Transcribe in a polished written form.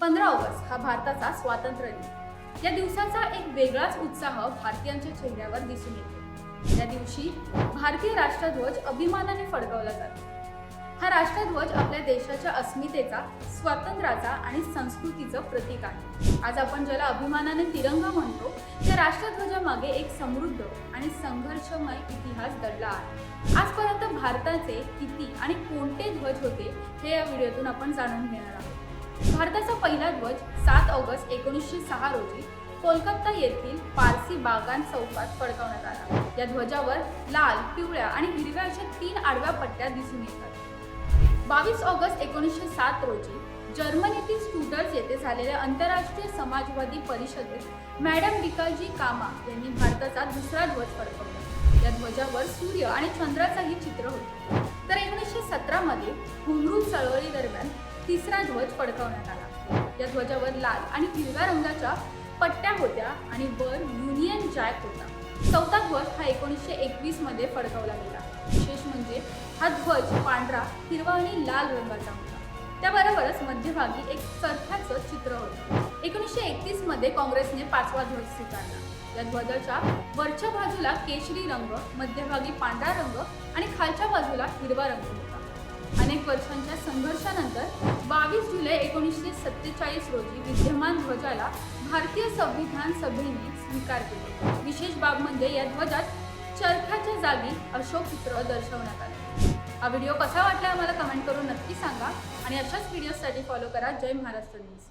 15 August हा भारताचा स्वातंत्र्य दिन। या दिवसाचा एक वेगळाच उत्साह भारतीयांच्या चेहऱ्यावर दिसून येतो। या दिवशी भारतीय राष्ट्रध्वज अभिमानाने फडकवला जातो। हा राष्ट्रध्वज आपल्या देशाच्या अस्मितेचा, स्वातंत्र्याचा आणि संस्कृतीचं प्रतीक आहे। आज आपण ज्याला अभिमानाने तिरंगा म्हणतो, त्या राष्ट्रध्वजामागे एक समृद्ध आणि संघर्षमय इतिहास दडला आहे। आजपर्यंत भारताचे किती आणि कोणते ध्वज होते हे या व्हिडिओतून आपण जाणून घेणार आहोत। भारताचा पहिला ध्वज 7 ऑगस्ट 1906 रोजी कोलकाता येथील पारसी बागान चौकात फडकवण्यात आला। या ध्वजावर लाल, पिवळ्या आणि हिरव्या अशा 3 आडव्या पट्ट्या दिसून येतात। 22 ऑगस्ट 1907 रोजी जर्मनीतील स्टुटगर्ट येथे झालेल्या आंतरराष्ट्रीय समाजवादी परिषदेत मॅडम विकाजी कामा यांनी भारताचा दुसरा ध्वज फडकवला। या ध्वजावर सूर्य आणि चंद्राचंही चित्र होते। तर 1917 मध्ये घुंगरू चळवळी दरम्यान तिसरा ध्वज फडकवण्यात आला। या ध्वजावर लाल आणि हिरव्या रंगाच्या पट्ट्या होत्या आणि वर युनियन जॅक होता। चौथा ध्वज हा 1921 मध्ये फडकवला गेला। विशेष म्हणजे हा ध्वज पांढरा, हिरवा आणि लाल रंगाचा होता। त्याबरोबरच मध्यभागी एक चरख्याचं चित्र होतं। 1931 मध्ये काँग्रेसने 5वा ध्वज स्वीकारला। या ध्वजाच्या वरच्या बाजूला केशरी रंग, मध्यभागी पांढरा रंग आणि खालच्या बाजूला हिरवा रंग होता। अनेक वर्षांच्या संघर्षानंतर 22 जुलै 1947 रोजी विद्यमान ध्वजाला भारतीय संविधान सभेने स्वीकार केले। विशेष बाब म्हणजे या ध्वजात चरख्याच्या जागी अशोक चित्र दर्शवण्यात आले। हा व्हिडिओ कसा वाटला आम्हाला कमेंट करून नक्की सांगा आणि अशाच व्हिडिओसाठी फॉलो करा जय महाराष्ट्र न्यूज।